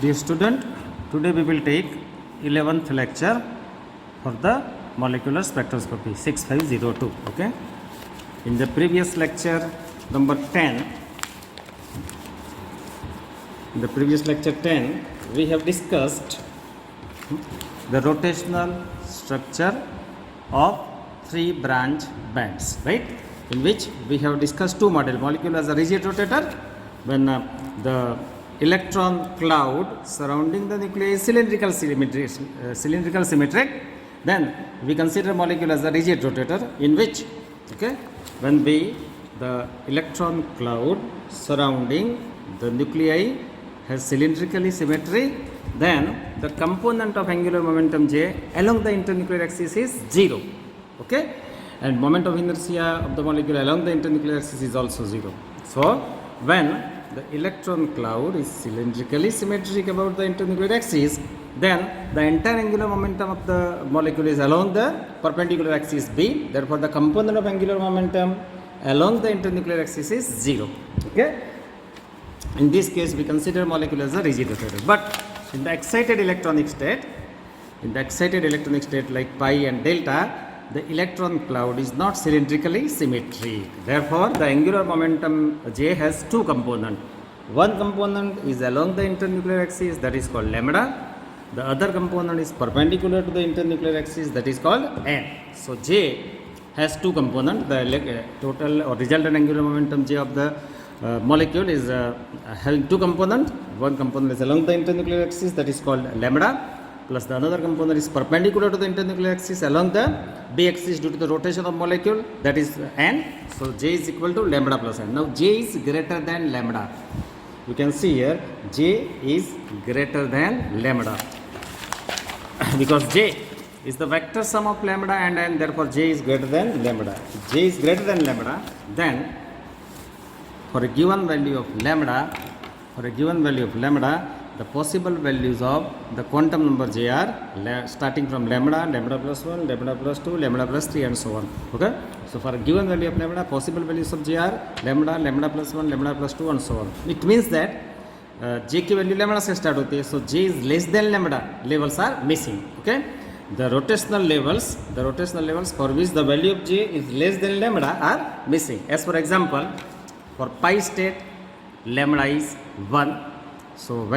Dear student, today we will take 11th lecture for the molecular spectroscopy 6502. Okay. In the previous lecture number 10, we have discussed the rotational structure of three branch bands, right? In which we have discussed two models: molecule as a rigid rotator, when the electron cloud surrounding the nuclei is cylindrical symmetric, then we consider molecule as a rigid rotator, in which when the electron cloud surrounding the nuclei has cylindrically symmetry, then the component of angular momentum J along the internuclear axis is 0, and moment of inertia of the molecule along the internuclear axis is also 0. So when the electron cloud is cylindrically symmetric about the internuclear axis, then the entire angular momentum of the molecule is along the perpendicular axis B. Therefore, the component of angular momentum along the internuclear axis is 0. In this case, we consider molecule as a rigid rotator. But in the excited electronic state, like pi and delta, the electron cloud is not cylindrically symmetric. Therefore, the angular momentum J has two components. One component is along the internuclear axis, that is called lambda. The other component is perpendicular to the internuclear axis, that is called n. So J has two components. The total or resultant angular momentum J of the molecule is having two components. One component is along the internuclear axis, that is called lambda, plus the another component is perpendicular to the internuclear axis along the B axis due to the rotation of molecule, that is n. So J is equal to lambda plus n. Now J is greater than lambda. You can see here J is greater than lambda because J is the vector sum of lambda and n, therefore J is greater than lambda. If J is greater than lambda, then for a given value of lambda, the possible values of the quantum number J are starting from lambda, lambda plus 1, lambda plus 2, lambda plus 3 and so on. So for a given value of lambda, possible values of J are lambda, lambda plus 1, lambda plus 2 and so on. It means that J की value lambda से start होती है, so J is less than lambda levels are missing. The rotational levels for which the value of J is less than lambda are missing. As for example, for pi state, lambda is 1. So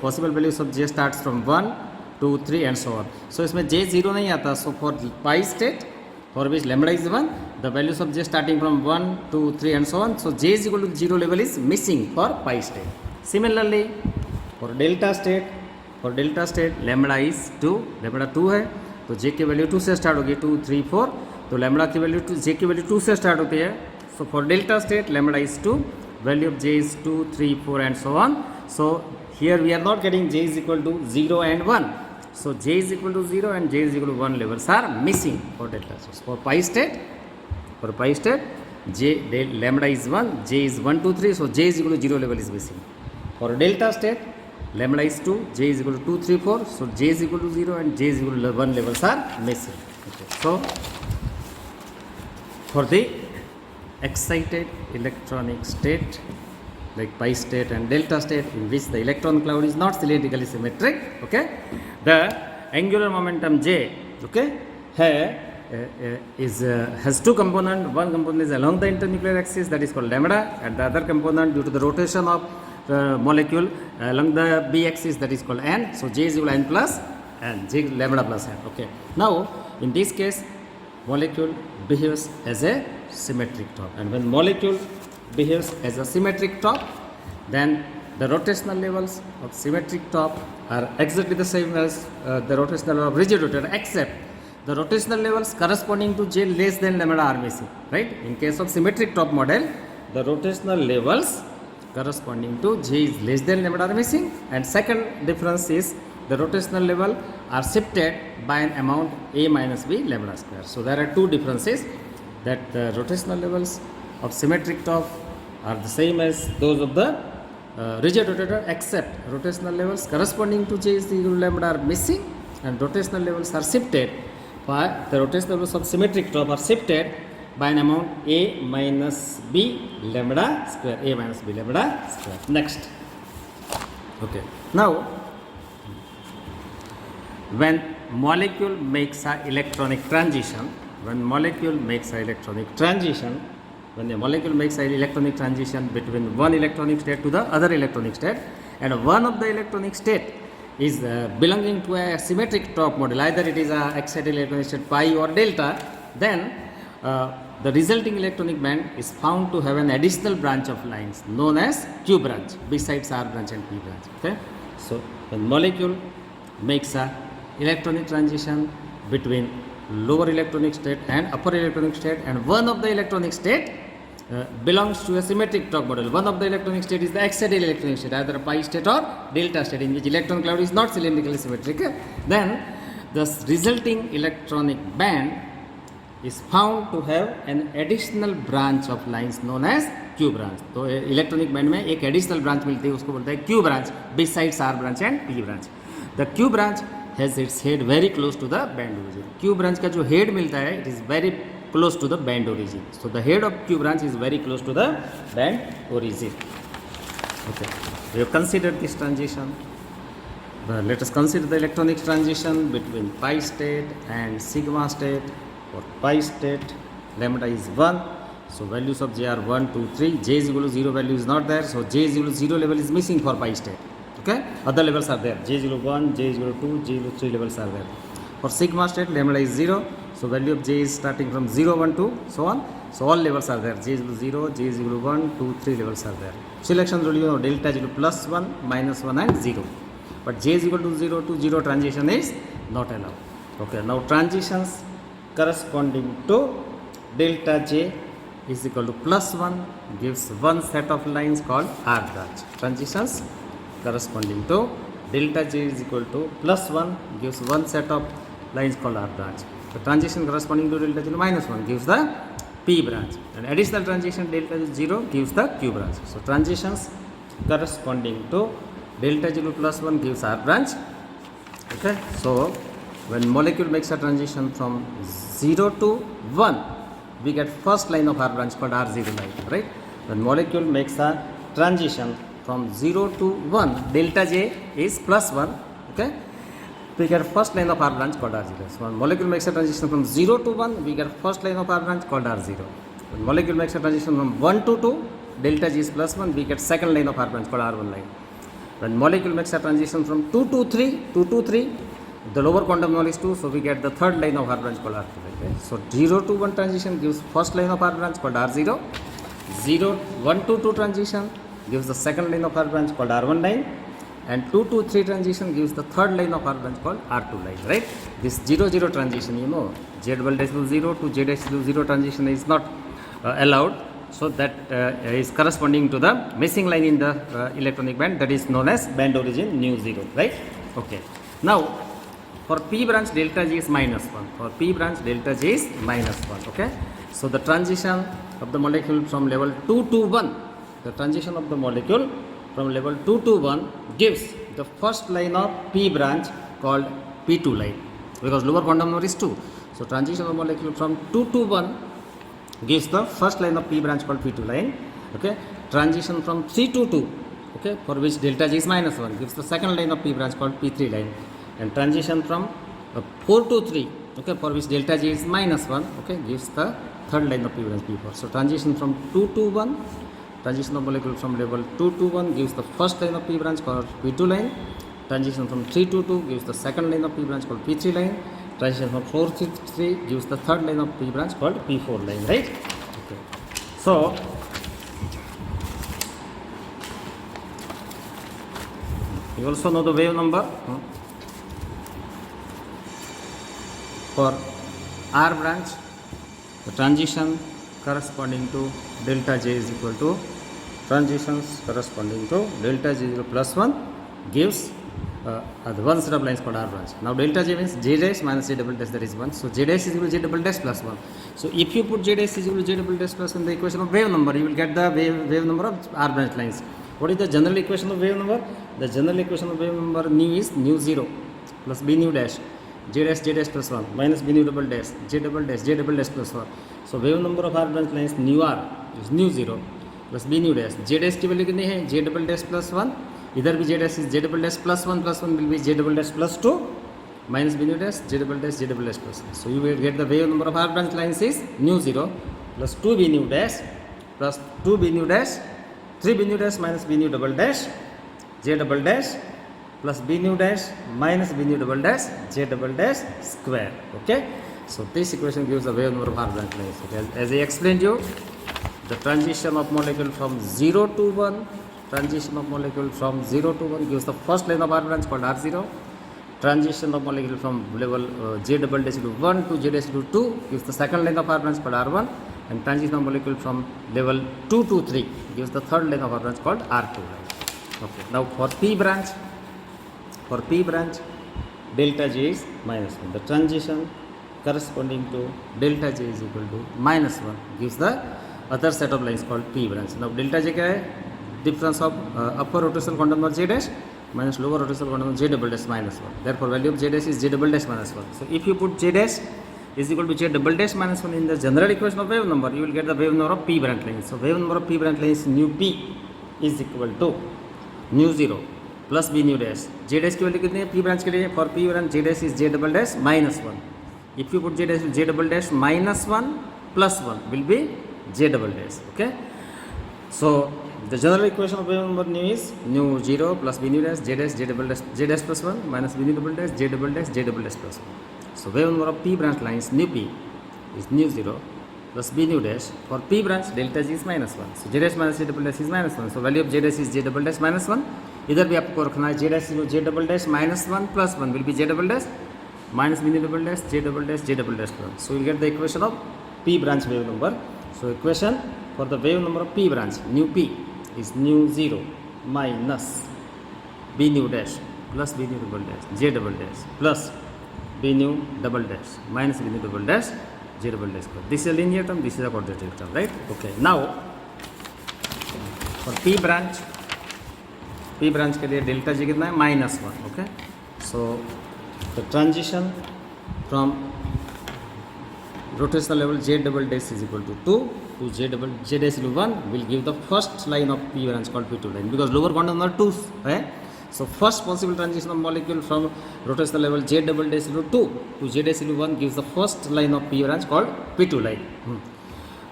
possible values of J starts from 1, 2, 3 and so on. So इसमें J 0 नहीं आता. So for pi state, for which lambda is 1, the values of J starting from 1, 2, 3 and so on. So J is equal to 0 level is missing for pi state. Similarly, for delta state, lambda is 2, lambda 2 है, तो J की value 2 से start होगी, 2, 3, 4, तो lambda की value J की value 2 से start होती है. So for delta state, lambda is 2, value of J is 2, 3, 4 and so on. So here we are not getting J is equal to 0 and 1. So J is equal to 0 and J is equal to 1 levels are missing for delta. So for pi state, lambda is 1, J is 1, 2, 3. So J is equal to 0 level is missing. For delta state, lambda is 2, J is equal to 2, 3, 4. So J is equal to 0 and J is equal to 1 levels are missing. So for the excited electronic state like pi state and delta state, in which the electron cloud is not cylindrically symmetric, the angular momentum J has two components. One component is along the internuclear axis, that is called lambda, and the other component due to the rotation of the molecule along the B axis, that is called n. So J is equal to n plus n, J lambda plus n. Now in this case, molecule behaves as a symmetric top, and when molecule behaves as a symmetric top, then the rotational levels of symmetric top are exactly the same as the rotational level of rigid rotator, except the rotational levels corresponding to J less than lambda are missing, right? In case of symmetric top model, the rotational levels corresponding to J is less than lambda are missing, and second difference is the rotational level are shifted by an amount A minus B lambda square. So there are two differences, that the rotational levels of symmetric top are the same as those of the rigid rotator, except rotational levels corresponding to J is equal to lambda are missing, and rotational levels are shifted by the rotational levels of symmetric top are shifted by an amount A minus B lambda square. Next, now when molecule makes a electronic transition, when the molecule makes a electronic transition between one electronic state to the other electronic state, and one of the electronic state is belonging to a symmetric top model, either it is a excited electronic state pi or delta, then the resulting electronic band is found to have an additional branch of lines known as Q branch besides R branch and P branch. Okay, so when molecule makes a electronic transition between lower electronic state and upper electronic state, and one of the electronic state belongs to a symmetric top model. One of the electronic state is the excited electronic state, either pi state or delta state, in which electron cloud is not cylindrically symmetric. Then the resulting electronic band is found to have an additional branch of lines known as Q branch. तो electronic band में एक additional branch मिलती है, उसको बोलते हैं Q branch besides R branch and P branch. The Q branch has its head very close to the band origin. Q branch का जो head मिलता है, it is very close to the band origin. So the head of Q branch is very close to the band origin. Okay, we have considered this transition. Let us consider the electronic transition between pi state and sigma state. For pi state, lambda is 1. So values of J are 1, 2, 3. J is equal to 0 value is not there. So J is equal to 0 level is missing for pi state. Okay, other levels are there. J is equal to 1, J is equal to 2, J is equal to 3 levels are there. For sigma state, lambda is 0. So value of J is starting from 0, 1, 2, so on. So all levels are there. J is equal to 0, J is equal to 1, 2, 3 levels are there. Selection rule, you know, delta is equal to plus 1, minus 1 and 0. But J is equal to 0 to 0 transition is not allowed. Okay, now transitions corresponding to delta J is equal to plus 1 gives one set of lines called R branch. Transitions corresponding to delta J is equal to plus 1 gives one set of lines called R branch. The transition corresponding to delta J minus 1 gives the P branch, and additional transition delta J 0 gives the Q branch. So transitions corresponding to delta J plus 1 gives R branch. Okay, so when molecule makes a transition from 0 to 1, we get first line of R branch called R0 line, right? When molecule makes a transition from 0 to 1, delta J is plus 1, okay? We get first line of R branch called R0. So when molecule makes a transition from 0 to 1, we get first line of R branch called R0. When molecule makes a transition from 1 to 2, delta G is plus 1, we get second line of R branch called R1 line. When molecule makes a transition from 2 to 3, the lower quantum number is 2, so we get the third line of R branch called R2 line. Okay? So 0 to 1 transition gives first line of R branch called R0. 1 to 2 transition gives the second line of R branch called R1 line. And 2 to 3 transition gives the third line of R branch called R2 line, right? This 0 transition, you know, J double dash 0 to J dash 0 transition is not allowed. So that is corresponding to the missing line in the electronic band, that is known as band origin nu 0, right? Okay. Now for P branch delta G is minus 1. For P branch delta G is minus 1. Okay. So the transition of the molecule from level 2 to 1, the transition of the molecule from level 2 to 1 gives the first line of P branch called P2 line, because lower quantum number is 2. So transition of molecule from 2 to 1 gives the first line of P branch called P2 line. Okay. Transition from 3 to 2, okay, for which delta G is minus 1, gives the second line of P branch called P3 line. And transition from 4 to 3, okay, for which delta G is minus 1, okay, gives the third line of P branch P4. So transition from 2 to 1, transition of molecule from level 2 to 1 gives the first line of P branch called P2 line. Transition from 3 to 2 gives the second line of P branch called P3 line. Transition from 4 to 3 gives the third line of P branch called P4 line, right? Okay. So you also know the wave number. For R branch, the transition corresponding to delta J is equal to transitions corresponding to delta J 0 plus 1 gives the one set of lines called R branch. Now delta J means J dash minus J double dash, that is 1. So J dash is equal to J double dash plus 1. So if you put J dash is equal to J double dash plus 1 in the equation of wave number, you will get the wave number of R branch lines. What is the general equation of wave number? The general equation of wave number nu is nu 0 plus B nu dash J dash plus 1 minus B nu double dash J double dash plus 1. So wave number of R branch lines nu R is nu 0 plus B nu dash. J dash की value कितनी है? J double dash plus 1. इधर भी J dash is J double dash plus 1 will be J double dash plus 2. minus b nu dash, j double dash, j double dash plus 1. So you will get the wave number of R branch lines is nu 0 plus 2b nu dash plus 2b nu dash, 3b nu dash minus b nu double dash, j double dash plus b nu dash minus b nu double dash, j double dash square. Okay. So this equation gives the wave number of R branch lines. Okay. As I explained you, the transition of molecule from 0 to 1, transition of molecule from 0 to 1 gives the first line of R branch called R0. Transition of molecule from level J double dash to 1 to J dash to 2 gives the second line of R branch called R1. And transition of molecule from level 2 to 3 gives the third line of R branch called R2. Okay. Now for P branch, delta J is minus 1. The transition corresponding to delta J is equal to minus 1 gives the other set of lines called P branch. Now delta J क्या है? Difference of upper rotational quantum number J dash minus lower rotational quantum number J double dash minus 1. Therefore value of J dash is J double dash minus 1. So if you put J dash is equal to J double dash minus 1 in the general equation of wave number, you will get the wave number of P branch lines. So wave number of P branch lines nu P is equal to nu 0 plus B nu dash. J dash की value कितनी है? P branch के लिए for P branch J dash is J double dash minus 1. If you put J dash, J double dash minus 1 plus 1 will be J double dash. Okay. So the general equation of wave number nu is nu 0 plus B nu dash, J dash, J double dash, J dash plus 1 minus B nu double dash, J double dash, J double dash plus 1. So wave number of P branch lines nu P is nu 0 plus B nu dash. For P branch delta G is minus 1. So J dash minus J double dash is minus 1. So value of J dash is J double dash minus 1. इधर भी आपको रखना है J dash J double dash minus 1 plus 1 will be J double dash minus B nu double dash, J double dash, J double dash plus 1. So you get the equation of P branch wave number. So equation for the wave number of P branch nu P is nu 0 minus B nu dash plus B nu double dash, J double dash plus B nu double dash minus B nu double dash, J double dash plus. This is a linear term, this is a quadratic term, right? Okay. Now for P branch के लिए delta J कितना है? minus 1. Okay. So the transition from rotational level J double dash is equal to 2 to J dash to 1 will give the first line of P branch called P2 line, because lower quantum number 2, right? So first possible transition of molecule from rotational level J double dash to 2 to J dash to 1 gives the first line of P branch called P2 line.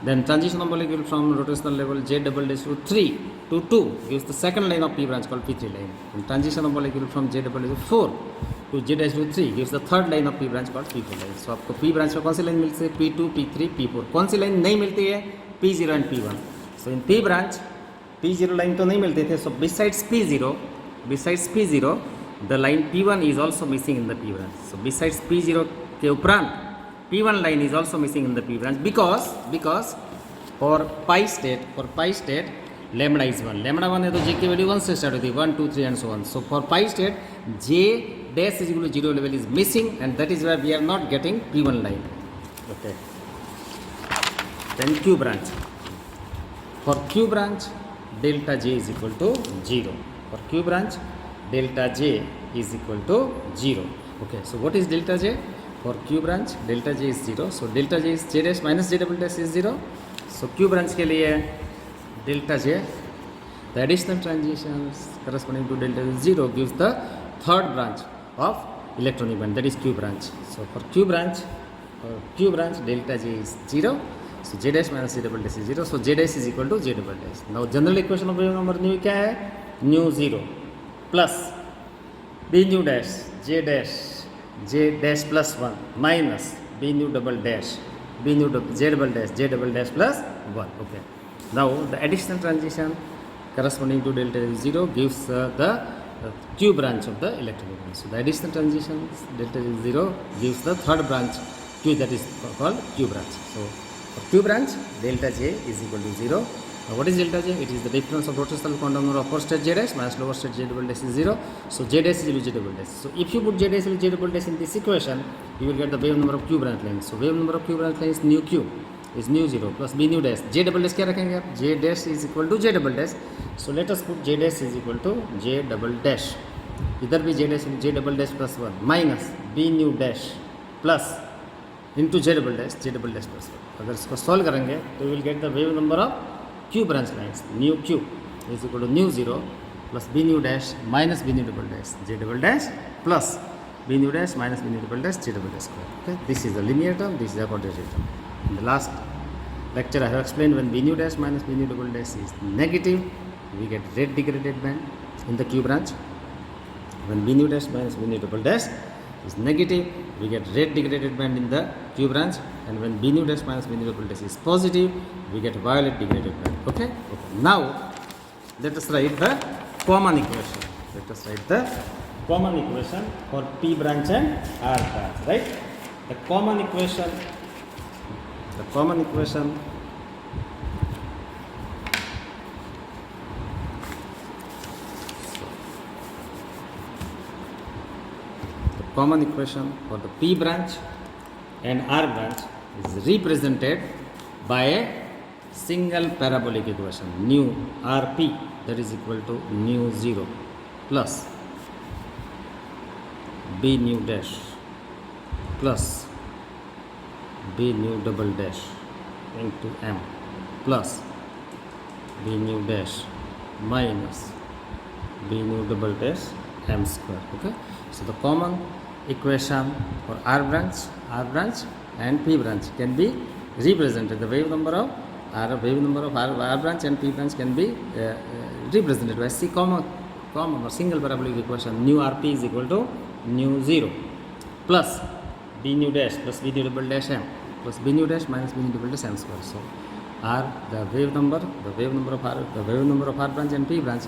Then transition of molecule from rotational level J double dash to 3 to 2 gives the second line of P branch called P3 line. And transition of molecule from J double dash to 4 to J dash to 3 gives the third line of P branch called P4 line. So आपको P branch में कौन सी line मिलती है? P2, P3, P4. कौन सी line नहीं मिलती है? P0 and P1. So in P branch P0 line तो नहीं मिलते थे. So besides P0 the line P1 is also missing in the P branch. So besides P0 के उपरांत P1 line is also missing in the P branch because for pi state lambda is 1. Lambda 1 है तो J की value 1 से start होती है, 1, 2, 3 and so on. So for pi state J dash is equal to 0 level is missing, and that is why we are not getting P1 line. Okay. Then Q branch. For Q branch delta J is equal to 0. For Q branch delta J is equal to 0. Okay. So what is delta J? For Q branch delta J is 0. So delta J is J dash minus J double dash is 0. So Q branch के लिए delta J, the additional transitions corresponding to delta J 0 gives the third branch of electronic band, that is Q branch. So for Q branch delta J is 0. So J dash minus J double dash is 0. So J dash is equal to J double dash. Now general equation of wave number nu क्या है? Nu 0 plus B nu dash J dash plus 1 minus B nu double dash J double dash plus 1. Okay. Now the additional transition corresponding to delta J 0 gives the Q branch of the electronic band. So the additional transition delta J 0 gives the third branch Q, that is called Q branch. So for Q branch delta J is equal to 0. Now what is delta J? It is the difference of rotational quantum number of upper state J dash minus lower state J double dash is 0. So J dash is equal to J double dash. So if you put J dash and J double dash in this equation, you will get the wave number of Q branch lines. So wave number of Q branch lines nu Q is nu 0 plus B nu dash. J double dash क्या रखेंगे आप? J dash is equal to J double dash. So let us put J dash is equal to J double dash. इधर भी J double dash plus 1 minus B nu dash plus into J double dash plus 1. अगर इसको solve करेंगे तो will get the wave number of Q branch lines. Nu Q is equal to nu 0 plus B nu dash minus B nu double dash J double dash plus b nu dash minus b nu double dash j double dash square. Okay, this is the linear term, this is the quadratic term. In the last lecture I have explained when b nu dash minus b nu double dash is negative, we get red degraded band in the Q branch. When b nu dash minus b nu double dash is negative, we get red degraded band in the Q branch, and when b nu dash minus b nu double dash is positive, we get violet degraded band. Okay? Now let us write the common equation. Let us write the common equation for P branch and R branch. Right? The common equation. The common equation. Common equation for the P branch and R branch is represented by a single parabolic equation nu Rp, that is equal to nu 0 plus b nu dash plus b nu double dash into m plus b nu dash minus b nu double dash m square. Okay, so the common equation for R branch and P branch can be represented. The wave number of R branch and P branch can be represented by C common or single parabolic equation nu Rp is equal to nu 0 plus b nu dash plus b nu double dash m plus b nu dash minus b nu double dash m square. So R, the wave number of R branch and P branch,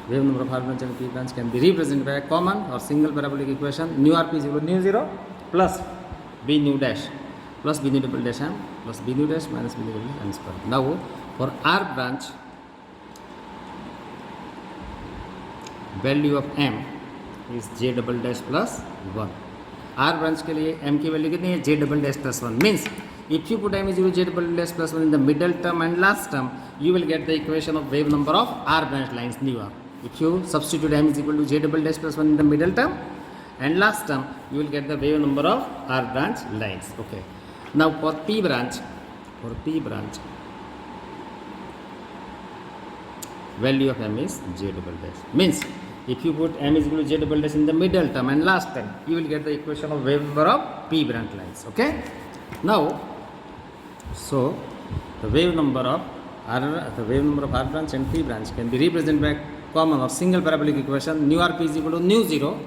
wave number of R branch and P branch can be represented by a common or single parabolic equation nu Rp is equal to nu 0 plus b nu dash plus b nu double dash m plus b nu dash minus b nu double dash m square. Now for R branch, value of m is j double dash plus 1. R branch के लिए m की value कितनी है? j double dash plus 1. Means if you put m is equal to j double dash plus 1 in the middle term and last term, you will get the equation of wave number of R branch lines nu R. If you substitute m is equal to j double dash plus 1 in the middle term and last term, you will get the wave number of R branch lines. Okay. Now for P branch, value of m is j double dash. Means if you put m is equal to j double dash in the middle term and last term, you will get the equation of wave number of P branch lines. Okay. Now, so the wave number of R branch and P branch can be represented by common or single parabolic equation nu Rp is equal to nu 0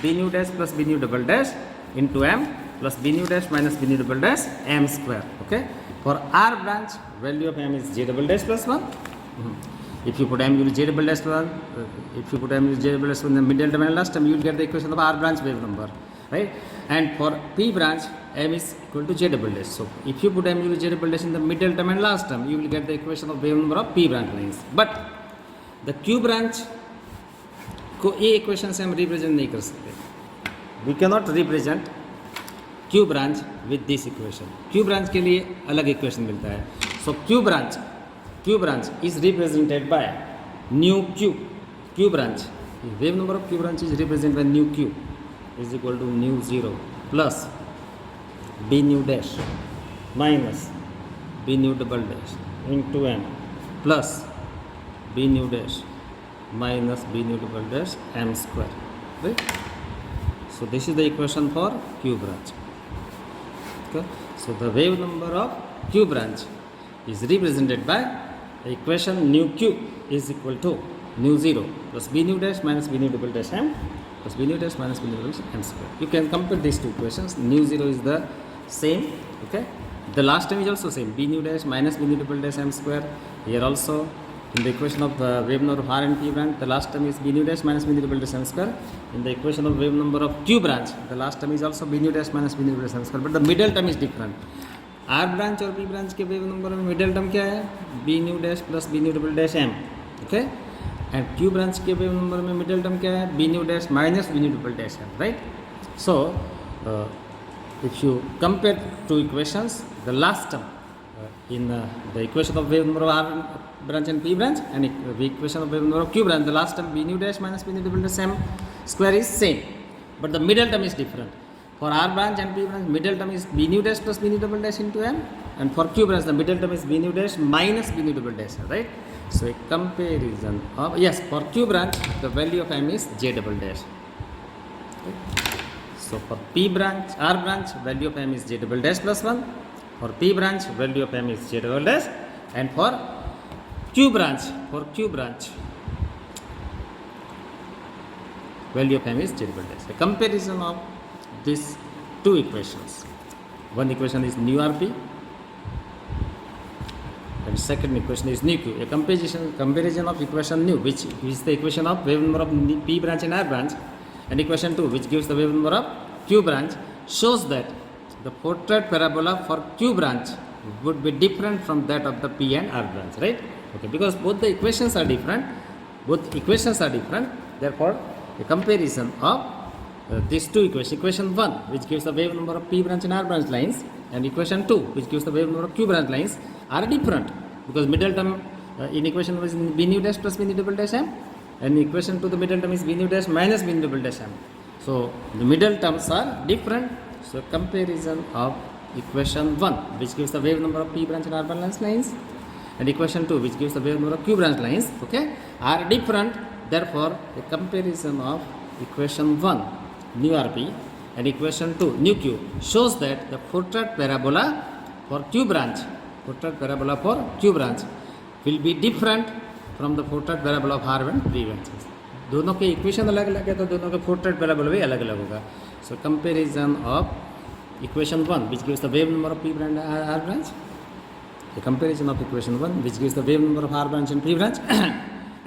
b nu dash plus b nu double dash into m plus b nu dash minus b nu double dash m square. Okay. For R branch, value of m is j double dash plus 1. If you put m equal to j double dash plus 1, if you put m equal to j double dash in the middle term and last term, you will get the equation of R branch wave number, right? And for P branch, m is equal to j double dash. So if you put m equal to j double dash in the middle term and last term, you will get the equation of wave number of P branch lines. But the Q branch को ये equation से हम represent नहीं कर सकते. We can not represent Q branch with this equation. Q branch के लिए अलग इक्वेशन मिलता है. So Q branch is represented by nu Q. Q branch, wave number of Q branch is represented by nu Q is equal to nu 0 plus b nu dash minus b nu double dash into m plus b nu dash minus b nu double dash m square. Right? So this is the equation for Q branch. Okay. So the wave number of Q branch is represented by the equation nu Q is equal to nu 0 plus b nu dash minus b nu double dash m plus b nu dash minus b nu double dash m square. You can compare these two equations. Nu 0 is the same. Okay. The last term is also same. B nu dash minus b nu double dash m square. Here also in the equation of wave number of R and P branch, the last term is b nu dash minus b nu double dash m square. In the equation of wave number of Q branch, the last term is also b nu dash minus b nu double dash m square. But the middle term is different. R branch और P branch के wave number में middle term क्या है? b nu dash plus b nu double dash m. Okay. And Q branch के wave number में middle term क्या है? b nu dash minus b nu double dash m. Right. So if you compare two equations, the last term in the equation of wave number of R branch and P branch and the equation of wave number of Q branch, the last term b nu dash minus b nu double dash m square is same, but the middle term is different. For R branch and P branch, middle term is b nu dash plus b nu double dash into m, and for Q branch, the middle term is b nu dash minus b nu double dash, right? So a comparison of, yes, for Q branch, the value of m is j double dash. Okay. So for P branch, R branch, value of m is j double dash plus 1. For P branch, value of m is j double dash. And for Q branch, value of m is j double dash. A comparison of these two equations. One equation is new RP and second equation is new Q. A comparison of equation new, which is the equation of wave number of P branch and R branch, and equation 2, which gives the wave number of Q branch, shows that the portrait parabola for Q branch would be different from that of the P and R branch, right? Okay, because both the equations are different, therefore a comparison of these two equations, equation 1, which gives the wave number of P branch and R branch lines, and equation 2, which gives the wave number of Q branch lines, are different, because middle term in equation 1 is B nu dash plus B nu double dash m, and equation 2 the middle term is B nu dash minus B nu double dash m. So the middle terms are different. So comparison of equation 1, which gives the wave number of P branch and R branch lines, and equation 2, which gives the wave number of Q branch lines, okay, are different. Therefore a comparison of equation 1 new RP and equation 2 new Q shows that the portrait parabola for Q branch will be different from the portrait parabola of R and P branches. दोनों के equation अलग अलग है तो दोनों के portrait parabola भी अलग अलग होगा. So comparison of equation 1, which gives the wave number of P branch and R branch, a comparison of equation 1, which gives the wave number of R branch and P branch,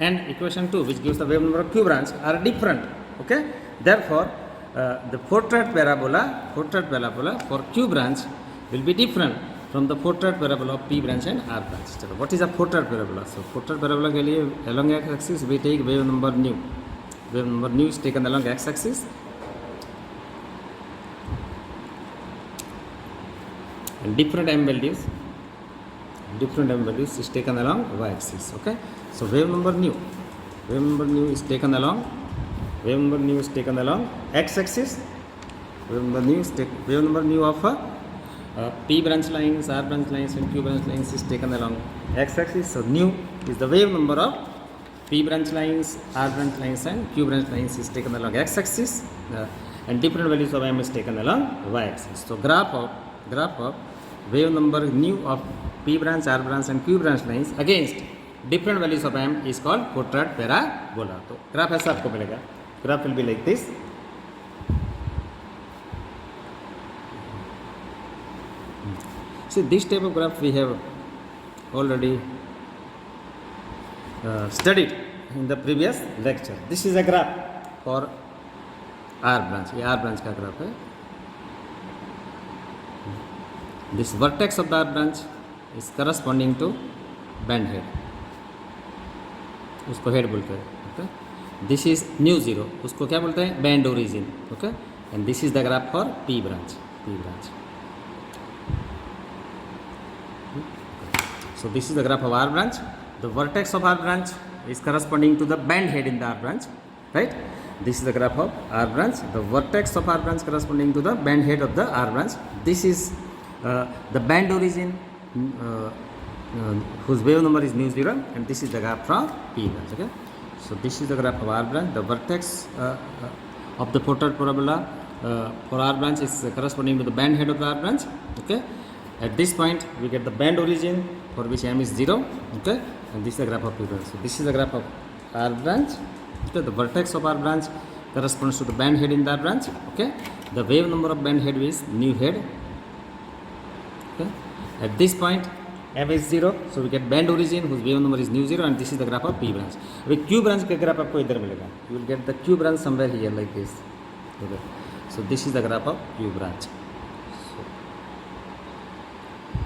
and equation 2, which gives the wave number of Q branch, are different. Okay, therefore the portrait parabola for Q branch will be different from the portrait parabola of P branch and R branch. So what is a portrait parabola? So portrait parabola के लिए along x axis we take wave number nu. Wave number nu is taken along x axis, and different m values is taken along y axis. Okay, so wave number nu is taken along x axis. Wave number nu of P branch lines, R branch lines and Q branch lines is taken along x axis. So nu is the wave number of P branch lines, R branch lines and Q branch lines is taken along x axis, and different values of m is taken along y axis. So graph of wave number nu of P branch, R branch and Q branch lines against different values of m is called portrait parabola. So graph ऐसा आपको मिलेगा. Graph will be like this. See, this type of graph we have already studied in the previous lecture. This is a graph for R branch. ये R branch का graph है. This vertex of the R branch is corresponding to band head. उसको head बोलते हैं. Okay. This is nu 0. उसको क्या बोलते हैं? Band origin. Okay. And this is the graph for P branch. So this is the graph of R branch. The vertex of R branch is corresponding to the band head in the R branch, right? This is the graph of R branch. The vertex of R branch corresponding to the band head of the R branch. This is the band origin whose wave number is nu 0, and this is the graph from P branch. Okay. So this is the graph of R branch. The vertex of the portrait parabola for R branch is corresponding to the band head of the R branch. Okay. At this point we get the band origin for which m is 0. Okay. And this is the graph of P branch. So this is the graph of R branch. Okay. The vertex of R branch corresponds to the band head in the R branch. Okay. The wave number of band head is nu head. Okay. At this point m is 0, so we get band origin whose wave number is nu 0, and this is the graph of P branch. अभी Q branch का graph आपको इधर मिलेगा. You will get the Q branch somewhere here like this. Okay. So this is the graph of Q branch. So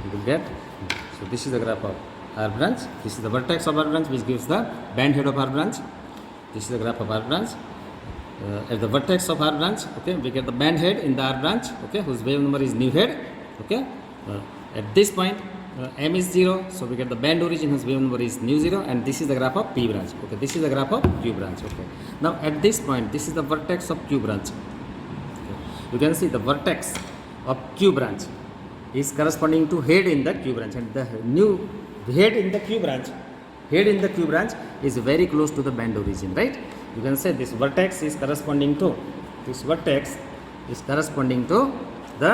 you will get. So this is the graph of R branch. This is the vertex of R branch which gives the band head of R branch. This is the graph of R branch. At the vertex of R branch, okay, we get the band head in the R branch, okay, whose wave number is nu head. Okay. At this point m is 0, so we get the band origin whose wave number is nu 0, and this is the graph of P branch. Okay, this is the graph of Q branch. Okay. Now at this point, this is the vertex of Q branch. Okay. You can see the vertex of Q branch is corresponding to head in the Q branch, and the new head in the Q branch is very close to the band origin, right? You can say this vertex is corresponding to is corresponding to the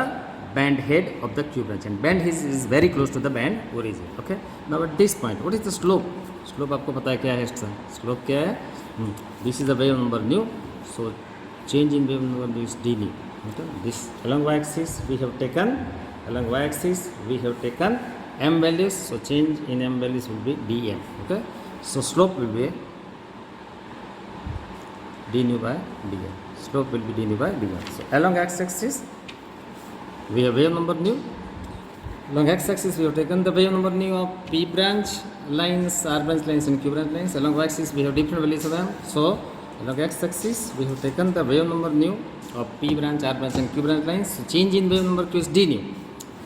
band head of the Q branch, and band is very close to the band origin. Okay, now at this point what is the slope? Slope आपको पता है क्या है इसका? Slope क्या है? This is the wave number nu, so change in wave number nu is d nu. Okay, this along y-axis we have taken m values, so change in m values will be dm. Okay, so slope will be d nu by dm. Slope will be d nu by dm. So along x-axis we have wave number nu. Along x-axis we have taken the wave number nu of p branch lines, r branch lines and q branch lines. Along y-axis we have different values of them. So along x-axis we have taken the wave number nu of p branch, r branch and q branch lines. So change in wave number q is d nu.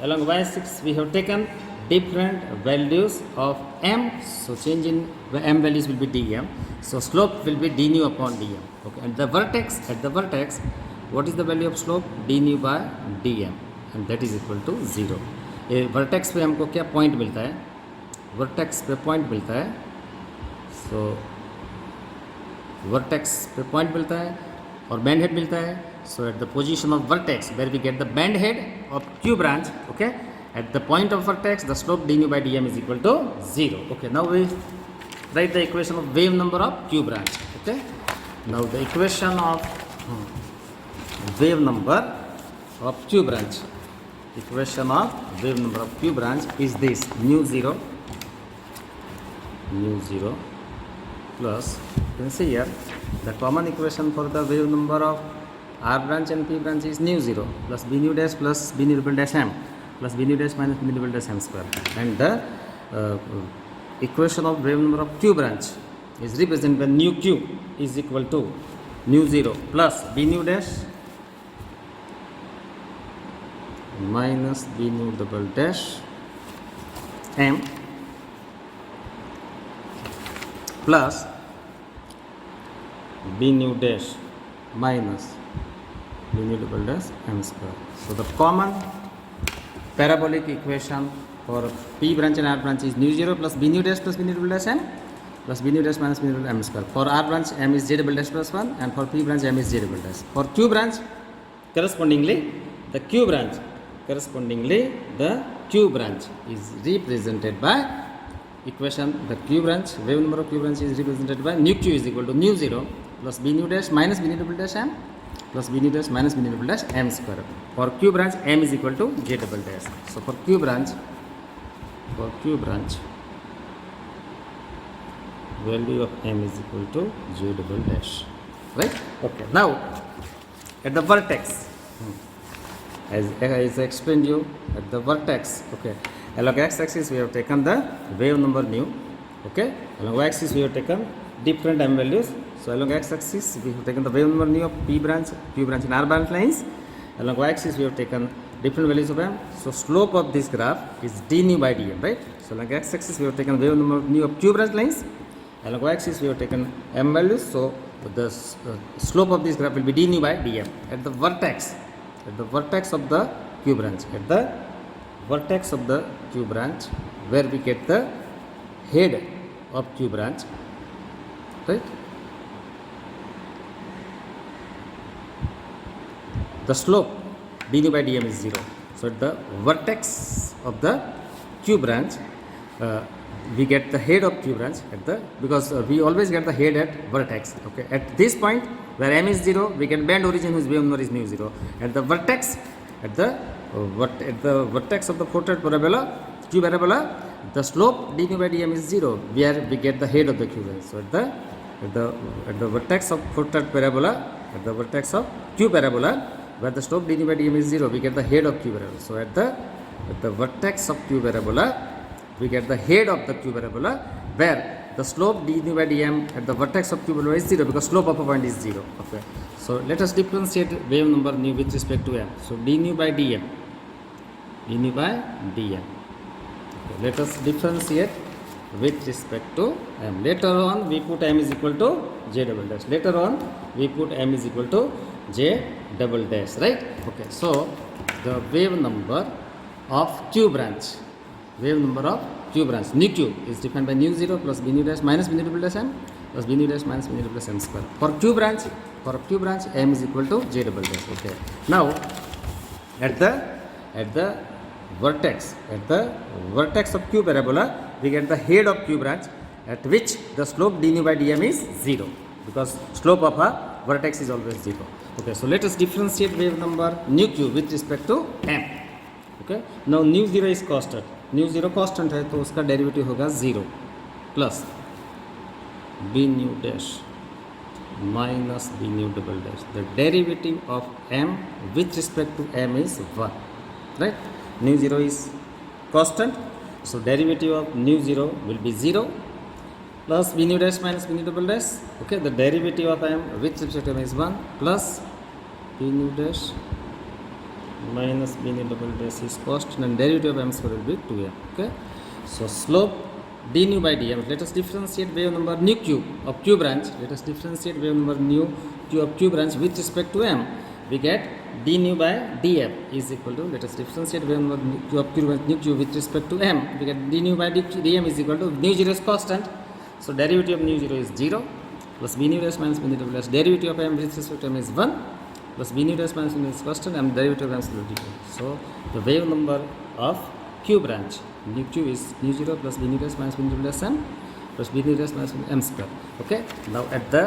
Along y-axis we have taken different values of m. So change in m values will be dm. So slope will be d nu upon dm. Okay, and the vertex, at the vertex, what is the value of slope? d nu by dm, and that is equal to 0. ये vertex पे हमको क्या point मिलता है? Vertex पे point मिलता है. सो vertex पे पॉइंट मिलता है और बैंड हेड मिलता है. So at the position of vertex where we get the band head of Q branch. Okay, at the point of vertex the slope D nu by D M is equal to 0. Okay, now we write the equation of wave number of Q branch. Okay, now the equation of wave number of Q branch. Equation of wave number of Q branch is this: nu 0 plus, you can see here the common equation for the wave number of R branch and P branch is nu 0 plus b nu dash plus b nu double dash m plus b nu dash minus b nu double dash m square, and the equation of wave number of Q branch is represented by nu q is equal to nu 0 plus b nu dash minus b nu double dash m plus b nu dash minus b nu double dash m square. So the common parabolic equation for P branch and R branch is nu 0 plus b nu dash plus b nu double dash m plus b nu dash minus b nu double dash m square. For R branch m is j double dash plus 1, and for P branch m is j double dash. For Q branch correspondingly the Q branch is represented by equation. The Q branch, wave number of Q branch is represented by nu q is equal to nu 0 plus b nu dash minus b nu double dash m plus b nu dash minus b nu double dash m square. For Q branch m is equal to j double dash. So for Q branch value of m is equal to j double dash, right? Okay, now at the vertex, as I explained you, at the vertex, okay, along x-axis we have taken the wave number nu. Okay, along y-axis we have taken different m values. So along x-axis we have taken the wave number nu of P branch, Q branch and R branch lines. Along y-axis we have taken different values of m. So slope of this graph is d nu by dm, right? So along x-axis we have taken wave number nu of Q branch lines. Along y-axis we have taken m values. So the slope of this graph will be d nu by dm. At the vertex of the Q branch, where we get the head of Q branch, right? The slope d nu by dm is 0. So at the vertex of the Q branch, we get the head of Q branch because we always get the head at vertex. Okay, at this point where m is 0, we get band origin whose wave number is nu 0. At the vertex, at the vertex of the forward parabola, Q parabola, the slope d nu by dm is 0, where we get the head of the Q branch. So at the vertex of forward parabola, at the vertex of Q parabola, where the slope d nu by dm is 0, we get the head of Q parabola. So at the vertex of Q parabola, we get the head of the Q parabola, where the slope d nu by dm at the vertex of Q parabola is 0 because slope of a point is 0. Okay, so let us differentiate wave number nu with respect to m. So d nu by dm. Okay, let us differentiate with respect to m. Later on we put m is equal to j double dash. Later on we put m is equal to j double dash, right? Okay, so the wave number of Q branch, nu q is defined by nu 0 plus b nu dash minus b nu double dash m plus b nu dash minus b nu double dash m square. For Q branch For a q branch, m is equal to j double dash. Okay. Now, at the vertex of q parabola, we get the head of q branch at which the slope d nu by dm is 0, because slope of a vertex is always 0. Okay, so let us differentiate wave number nu q with respect to m. Okay, now nu 0 is constant, nu 0 constant है तो उसका derivative होगा 0 plus b nu dash minus b nu double dash. The derivative of m with respect to m is 1, right? Nu 0 is constant, so derivative of nu 0 will be 0 plus b nu dash minus b nu double dash. Okay, the derivative of m with respect to m is 1 plus b nu dash minus b nu double dash is constant, and derivative of m square will be 2m. Okay, so slope d nu by dm. Let us differentiate wave number nu q of q branch. Let us differentiate wave number nu q of q branch with respect to m. We get d nu by dm is equal to, let us differentiate wave number q of q branch nu q with respect to m. We get d nu by dm is equal to, nu 0 is constant, so derivative of nu 0 is 0 plus b nu dash minus b nu double dash. Derivative of m with respect to m is 1 plus b nu dash minus b nu is constant, and derivative of m is 0. So the wave number of q branch nu q is nu 0 plus b nu dash minus b nu double dash m plus b nu dash minus m square. Okay, now at the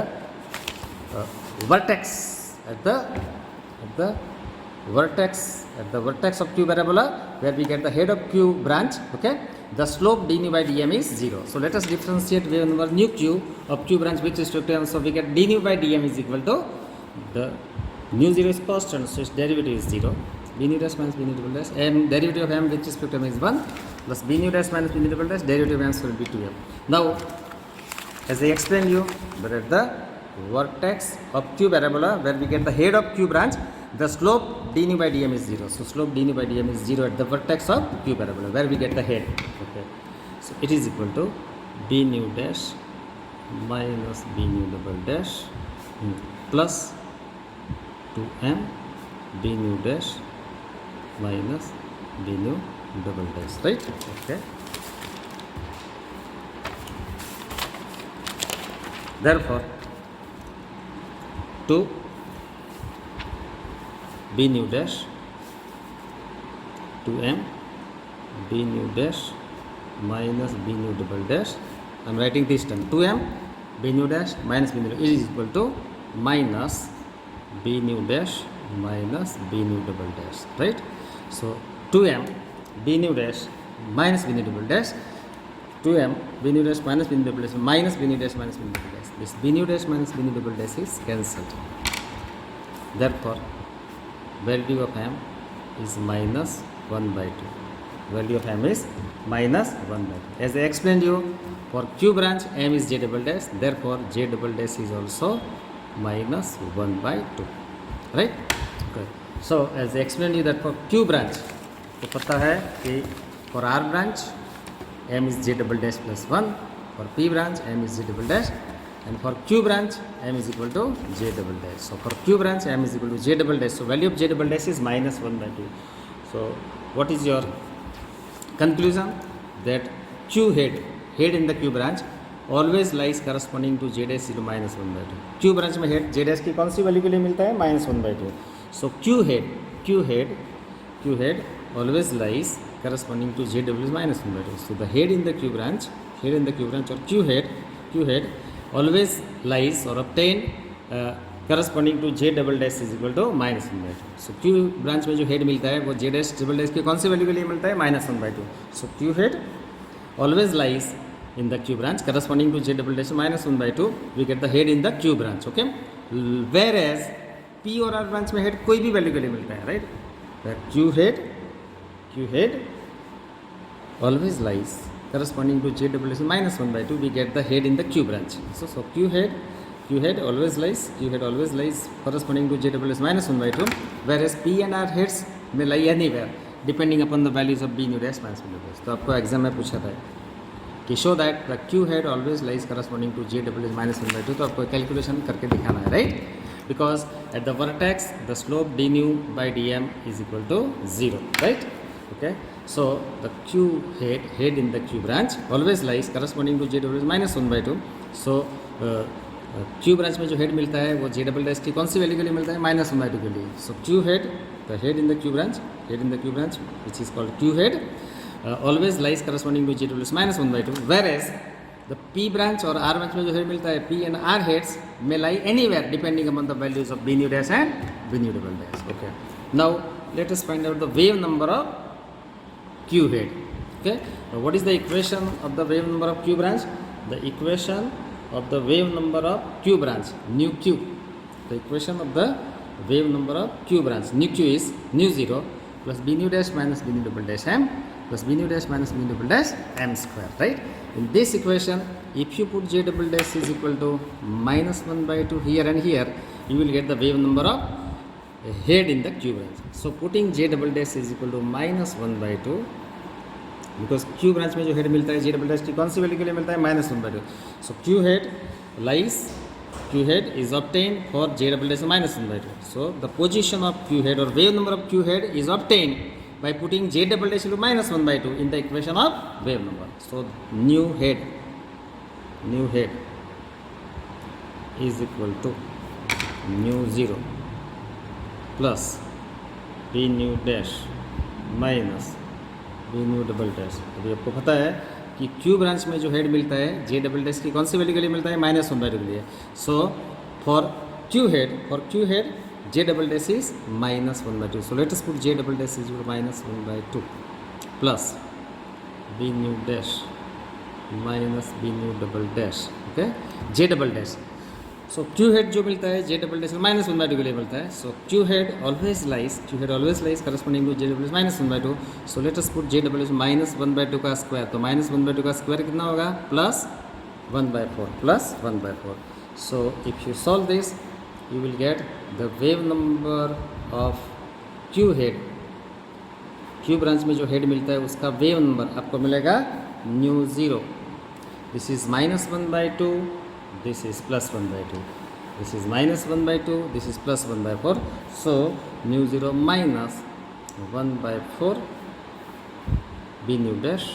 vertex of q parabola, where we get the head of q branch, okay, the slope d nu by dm is 0. So let us differentiate wave number nu q of q branch with respect to m. So we get d nu by dm is equal to, the nu 0 is constant, so its derivative is 0, b nu dash minus b nu double dash, m derivative of m with respect to m is 1 plus b nu dash minus b nu double dash, derivative of m will be 2m. Now, as I explained you, but at the vertex of q parabola, where we get the head of q branch, the slope d nu by dm is 0. So slope d nu by dm is 0 at the vertex of q parabola, where we get the head. Okay, so it is equal to b nu dash minus b nu double dash plus 2m b nu dash minus b nu double dash, right? Okay, therefore 2 b nu dash 2m b nu dash minus b nu double dash. I am writing this term, 2m b nu dash minus b nu dash is equal to minus b nu dash minus b nu double dash, right? So 2m b nu dash minus b nu double dash, 2m b nu dash minus b nu double dash minus b nu dash minus b nu double dash. This b nu dash minus b nu double dash is cancelled. Therefore, value of m is minus 1 by 2. Value of m is minus 1 by 2. As I explained you, for q branch m is j double dash, therefore j double dash is also minus 1 by 2, right? Okay. So as I explained you that for q branch, तो पता है कि for r branch m is j double dash plus 1, for p branch m is j double dash, and for q branch m is equal to j double dash. So for q branch m is equal to j double dash, so value of j double dash is minus 1 by 2. So what is your conclusion? That q head in the q branch always lies corresponding to j dash equal to minus 1 by 2. q branch में head j dash की कौन सी value के लिए मिलता है? minus 1 by 2. So q head always lies corresponding to j double is minus 1 by 2. So the head in the q branch or q head always lies or obtain corresponding to j double dash is equal to minus 1 by 2. So q branch में जो head मिलता है वो j dash double dash की कौन सी value के लिए मिलता है? minus 1 by 2. So q head always lies in the q branch corresponding to j double dash minus 1 by 2. We get the head in the q branch. Okay, whereas p और r branch में head कोई भी value के लिए मिलता है, right? That q head always lies corresponding to j double dash minus 1 by 2. We get the head in the q branch. So q head always lies corresponding to j double dash minus 1 by 2, whereas p and r heads may lie anywhere depending upon the values of b nu dash minus b nu dash. तो आपको exam में पूछा था कि show that the q head always lies corresponding to j double dash minus 1 by 2. तो आपको calculation करके दिखाना है, right? Because at the vertex the slope d nu by dm is equal to 0, right? Okay, so the q head in the q branch always lies corresponding to j double dash minus 1 by 2. So Q branch में जो head मिलता है वो जे double dash की कौन सी value के लिए मिलता है -1/2 के लिए. So Q head, the head in the Q branch which is called Q head always lies corresponding to J double dash -1/2, whereas the P branch और आर ब्रांच में जो हेड मिलता है पी एंड आर हेड्स में lie anywhere depending upon the values of B nu dash and B nu double dash. Okay, now let us find out the wave number of Q head. Okay, what is the equation of the wave number of q branch? The equation of the wave number of q branch, nu q. The equation of the wave number of q branch, nu q is nu 0 plus b nu dash minus b nu double dash m plus b nu dash minus b nu double dash m square, right? In this equation, if you put j double dash is equal to -1/2 here and here, you will get the wave number of head in the q branch. So putting j double dash is equal to -1/2, because Q branch में जो head मिलता है जे double dash की कौन सी value के लिए मिलता है -1/2. So Q head is obtain for j double dash -1/2. So the position of Q head और wave number of Q head is obtain by putting j double dash into -1/2 in the equation of wave number. So nu head is equal to nu 0 plus B nu dash minus B nu double dash. अभी आपको पता है कि Q branch में जो head मिलता है जे double dash की कौन सी वैल्यू के लिए मिलता है -1/2 के लिए. So for Q head J double dash is -1/2. So let us put J double dash is -1/2 plus B nu dash minus B nu double dash. Okay, J double dash. So Q head जो मिलता है जे double dash -1/2 के लिए मिलता है. So Q head always lies corresponding to J double dash -1/2. So let us put J double dash -1/2 का square. तो -1/2 का स्क्वायर कितना होगा +1/4. So if you solve this you will get the wave number of Q head. Q branch में जो head मिलता है उसका वेव नंबर आपको मिलेगा nu 0. This is -1/2, this is +1/2, this is -1/2, this is +1/4. So nu 0 minus 1/4 b nu dash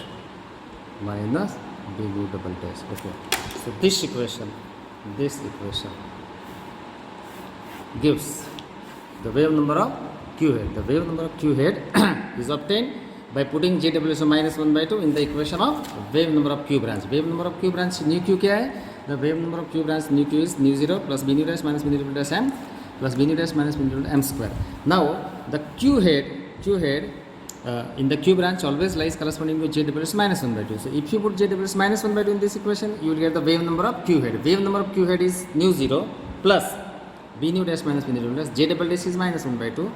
minus b nu double dash. Okay, so this equation gives the wave number of q head. The wave number of q head is obtained by putting j double dash -1/2 in the equation of wave number of q branch. Wave number of q branch nu q क्या है? The wave number of q branch nu q is nu 0 plus b nu dash minus b nu double dash m plus b nu dash minus b nu double m square. Now the q head in the q branch always lies corresponding to j double dash -1/2. So if you put j double dash -1/2 in this equation, you will get the wave number of q head. Wave number of q head is nu 0 plus b nu dash minus b nu double dash. J double dash is -1/2.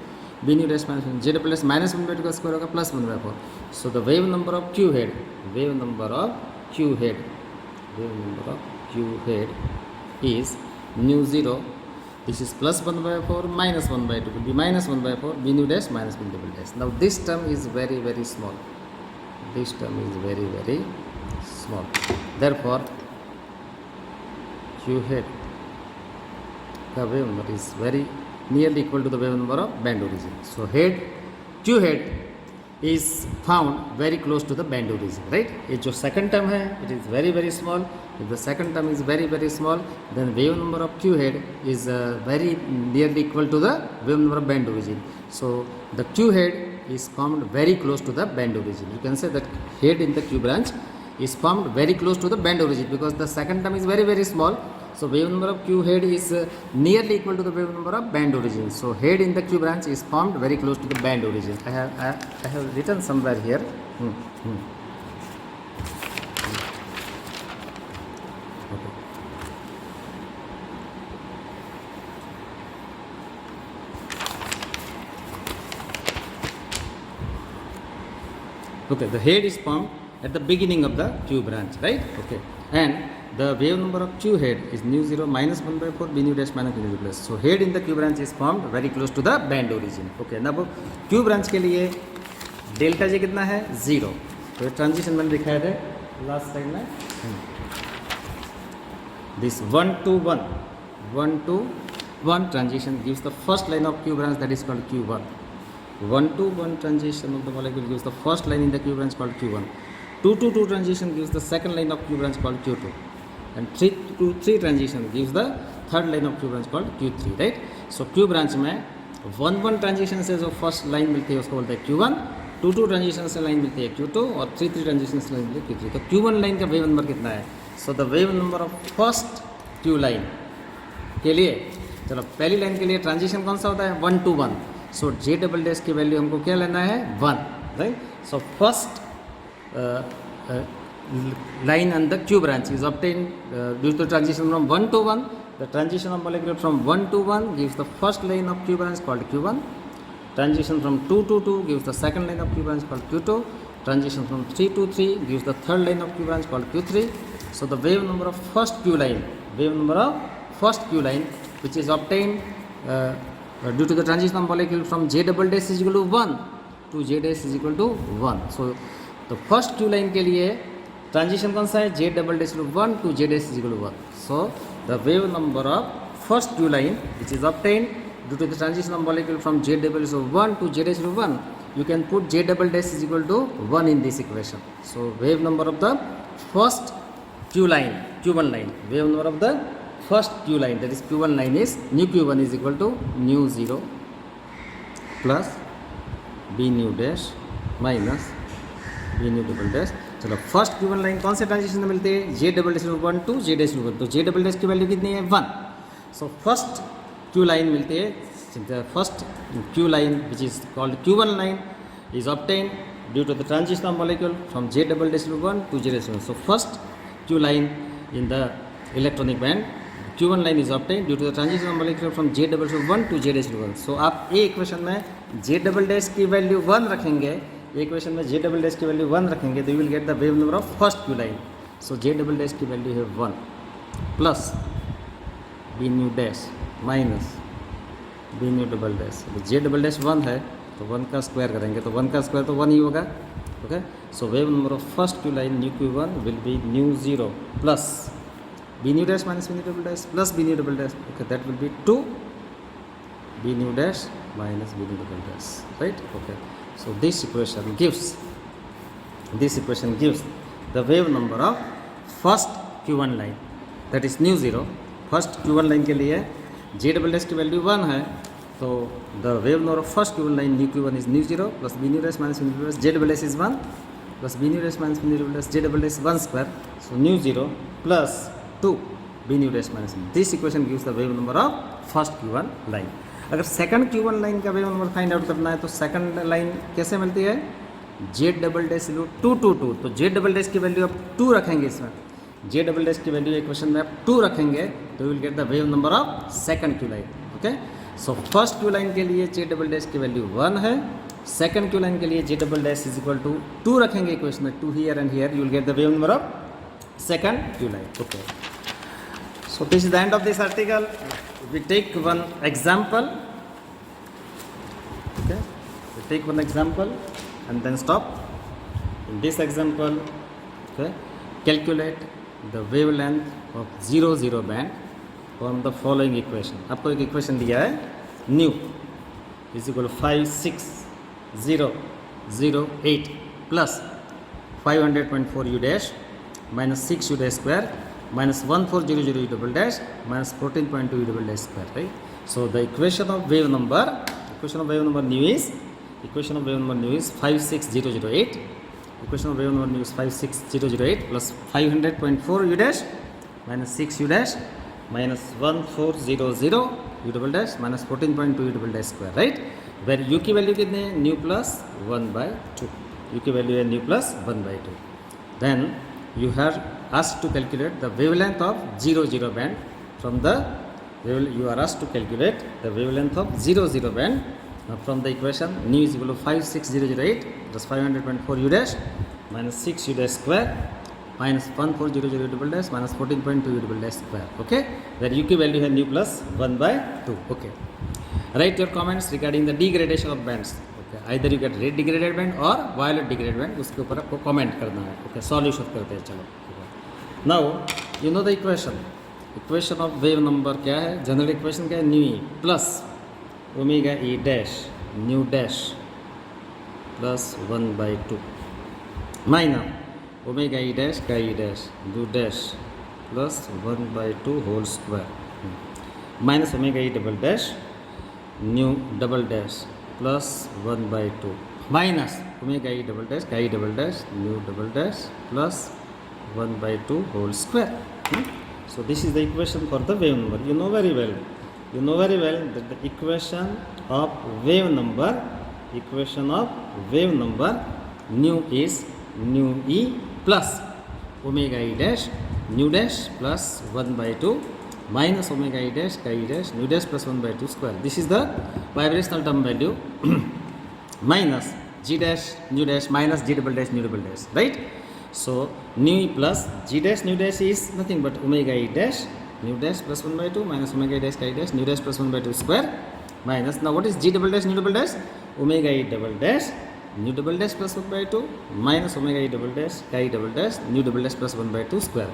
b nu dash minus j double dash -1/2 का square होगा +1/4. So the wave number of q head is nu 0. This is +1/4 -1/2 will be -1/4 b nu dash minus b nu double dash. Now this term is very small. Therefore q head the wave number is very nearly equal to the wave number of band origin. So q head is found very close to the band origin, right? ये जो second term है it is very small. If the second term is very small, then wave number of q head is very nearly equal to the wave number of band origin. So the q head is formed very close to the band origin. You can say that head in the q branch is formed very close to the band origin because the second term is very small. So wave number of q head is nearly equal to the wave number of band origin. So head in the q branch is formed very close to the band origin. I have written somewhere here. Okay, the head is formed at the beginning of the q branch, right? Okay, and the wave number of q head is nu 0 minus 1/4 b nu dash minus b nu plus. So head in the q branch is formed very close to the band origin. Okay, now q branch के लिए delta J कितना है 0. तो ये transition मैंने दिखाया था last time में. This 1 to 1 transition gives the first line of q branch, that is called q1. 1 to 1 transition of the molecule gives the first line in the q branch called q1. 2 to 2 transition gives the second line of q branch called q2. and 3 to 3 transition gives the third line of Q branch called Q3, right? So Q branch में 1 transition से जो first line मिलती है उसको बोलते हैं Q1, 2 transition से line मिलती है Q2 और 3 ट्रांजिशन से लाइन मिलती है Q3। तो Q1 लाइन का वेव नंबर कितना है? सो the wave number of first Q line के लिए, चलो पहली लाइन के लिए ट्रांजिशन कौन सा होता है? 1 to 1। So J double dash की वैल्यू हमको क्या लेना है? 1, right? So first line and the Q branch is obtained due to transition from 1 to 1. The transition of molecule from 1 to 1 gives the first line of Q branch called Q1. Transition from 2 to 2 gives the second line of Q branch called Q2. Transition from 3 to 3 gives the third line of Q branch called Q3. So the wave number of first Q line, which is obtained due to the transition of molecule from J double dash is equal to 1 to J dash is equal to 1. So the first Q line के लिए transition कौन सा है? J double dash 1 to J dash is equal to 1. So the wave number of first Q line which is obtained due to the transition of molecule from J double dash 1 to J dash 1, you can put J double dash is equal to 1 in this equation. So wave number of the first Q line, Q1 line, wave number of the first Q line, that is Q1 line, is nu Q1 is equal to nu 0 plus B nu dash minus B nu double dash. चलो first Q1 line कौन से transition में मिलती है? J double dash 1 to J dash 1। तो J double dash की value कितनी है? 1। सो फर्स्ट Q लाइन मिलती है, first Q line which is called Q1 line is obtained due to the transition of molecule from J double dash 1 to J dash 1. So first Q line in the electronic band, Q1 line is obtained due to the transition of molecule from J double dash 1 to J dash 1. So आप ये equation में J double dash की value 1 रखेंगे, equation में J double dash की value 1 रखेंगे तो you will get the wave number of first Q line. So J double dash की वैल्यू है 1 plus B nu dash minus B nu double dash. J double dash 1 है तो 1 का square करेंगे तो 1 का स्क्वायर तो 1 ही होगा. Okay, so wave number of first Q line new Q1 will be new 0 plus B nu dash minus B nu double dash plus B nu double dash. Okay, that will be 2 B nu dash minus B nu double dash, right? Okay. So this equation gives the wave number of first Q1 line, that is nu 0. First Q1 line के लिए J double dash की value 1 है तो the wave number of first Q1 line new Q1 is new 0 plus B nu dash minus B nu double dash J double dash is 1 plus B nu dash minus B nu double dash J double dash 1 square. So new 0 plus 2 B nu dash minus. This equation gives the wave number of first Q1 line. अगर second Q1 line का wave number find out करना है तो second line कैसे मिलती है? J double dash 2 to 2. तो J double dash की वैल्यू आप 2 रखेंगे इसमें. J डबल डैश की वैल्यू इक्वेशन में आप 2 रखेंगे तो will get the wave number of second Q line. Okay, so first Q line के लिए J डबल डैश की वैल्यू 1 है. सेकंड Q लाइन के लिए J double dash is equal to 2 रखेंगे इक्वेशन में, 2 here and here, you will get the wave number of second Q line. Okay, so this is the end of this article. We take one example. Okay, we take one example and then stop. In this example, okay, calculate the wavelength of 0 band from the following equation. आपको एक equation दिया है, nu is equal to 56008 plus 500.4 u dash minus 6 u dash square minus 1400 u double dash minus 14.2 u double dash square, right? So the equation of wave number nu is 56008. Equation of wave number nu is 56008 plus 500.4 u dash minus 6 u dash minus 1400 u double dash minus 14.2 u double dash square, right? Where u की value कितने है? nu plus 1/2. u की value है nu plus 1/2. Then you have asked to calculate the wavelength of 0 band from the you are asked to calculate the wavelength of 0 band from the equation nu is equal to 56008 plus 500.4 u dash minus 6 u dash square minus 1400 u double dash minus 14.2 u double dash square. Okay, where u की value है nu plus 1/2. Okay, write your comments regarding the degradation of bands. Either you get red degraded band or violet degraded band, उसके ऊपर आपको comment करना है. Okay, solution करते हैं. चलो, now you know the equation of wave number क्या है? जनरल इक्वेशन क्या है? Nu e plus omega e dash nu dash plus 1/2 minus omega e dash का e dash nu dash plus 1/2 whole square minus omega e double dash nu double dash plus 1/2 minus omega e double dash nu double dash plus 1/2 whole square. So this is the equation for the wave number. You know very well that the equation of wave number nu is nu e plus omega e dash nu dash plus 1/2 minus omega e dash chi e dash nu dash plus 1/2 square. This is the vibrational term value minus g dash nu dash minus g double dash nu double dash, right? So nu e plus g dash nu dash is nothing but omega e dash nu dash plus 1/2 minus omega e dash chi dash nu dash plus 1/2 square minus, now what is g double dash nu double dash? Omega e double dash nu double dash plus 1/2 minus omega e double dash chi double dash nu double dash plus 1/2 square.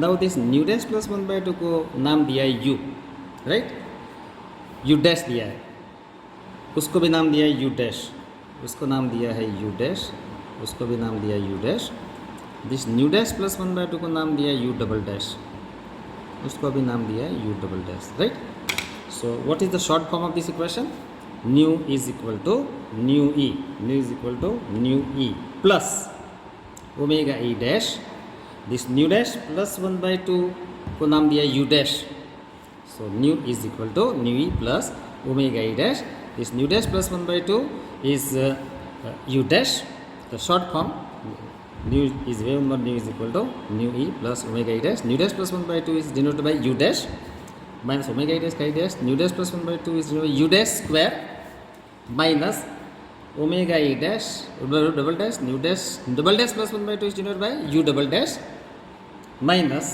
Now this nu dash plus 1/2 को नाम दिया है u, right? u dash दिया है, उसको भी नाम दिया है u dash, उसको नाम दिया है u dash, उसको भी नाम दिया है u dash. This nu dash plus 1/2 को नाम दिया u डबल डैश, उसको भी नाम दिया है u double dash, right? So what is the short form of this equation? Nu is equal to nu e plus omega e dash, this nu dash plus 1/2 को नाम दिया u dash. So nu is equal to nu e plus omega e dash, this nu dash plus 1/2 is u dash. The short form nu is wave number nu is equal to nu e plus omega e dash, nu dash plus 1/2 is denoted by u dash minus omega e dash chi dash nu dash plus 1/2 is denoted by u dash square minus omega e dash double dash nu dash double dash plus 1/2 is denoted by u double dash minus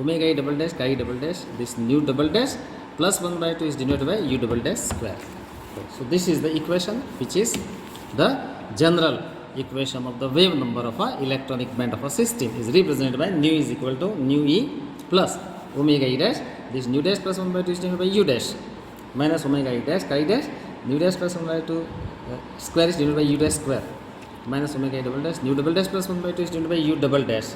omega e double dash chi double dash this nu double dash plus 1/2 is denoted by u double dash square. So this is the equation which is the general equation of the wave number of a electronic band of a system is represented by nu is equal to nu e plus omega e dash, this nu dash plus 1/2 is denoted by u dash minus omega e dash chi dash nu dash plus 1/2 square is denoted by u dash square minus omega e double dash nu double dash plus 1/2 is denoted by u double dash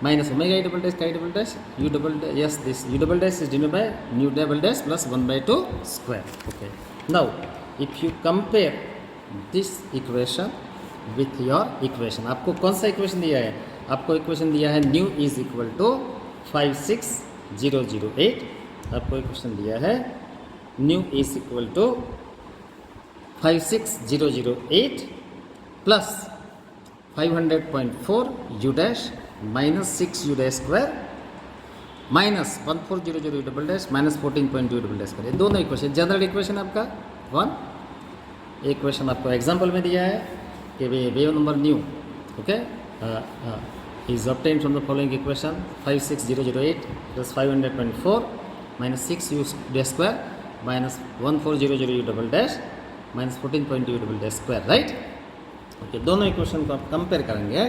minus omega e double dash chi double dash u double dash, yes, this u double dash is denoted by nu double dash plus 1/2 square. Okay, now if you compare this equation with your equation, आपको कौन सा equation दिया है? आपको equation दिया है nu is equal to 56008. आपको equation दिया है nu is equal to 56008 plus 500.4 u dash minus 6 u dash square minus 1400 double dash minus 14.2 double dash square. ये दोनों इक्वेशन जनरल इक्वेशन आपका वन. इक्वेशन आपको एग्जाम्पल में दिया है कि wave number nu, okay, is obtained from the following equation 56008 plus 500.4 minus 6 u dash square minus 1400 u double dash minus 14.2 u double dash square, right? Okay, दोनों equation को आप compare करेंगे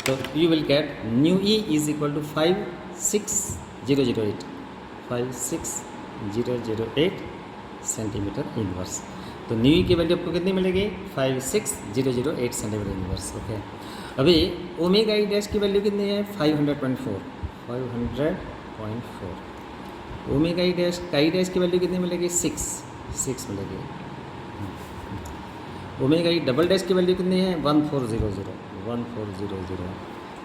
तो you will get nu e is equal to 56008 centimetre inverse. तो new ई की value आपको कितनी मिलेगी? 56008 सेंटीमीटर इनवर्स. ओके, अभी ओमेगा ई डैश की वैल्यू कितनी है? 500.4 ओमेगा ई डैश काई डैश की वैल्यू कितनी मिलेगी? 6 मिलेगी. ओमेगा ई डबल डैश की वैल्यू कितनी है? 1400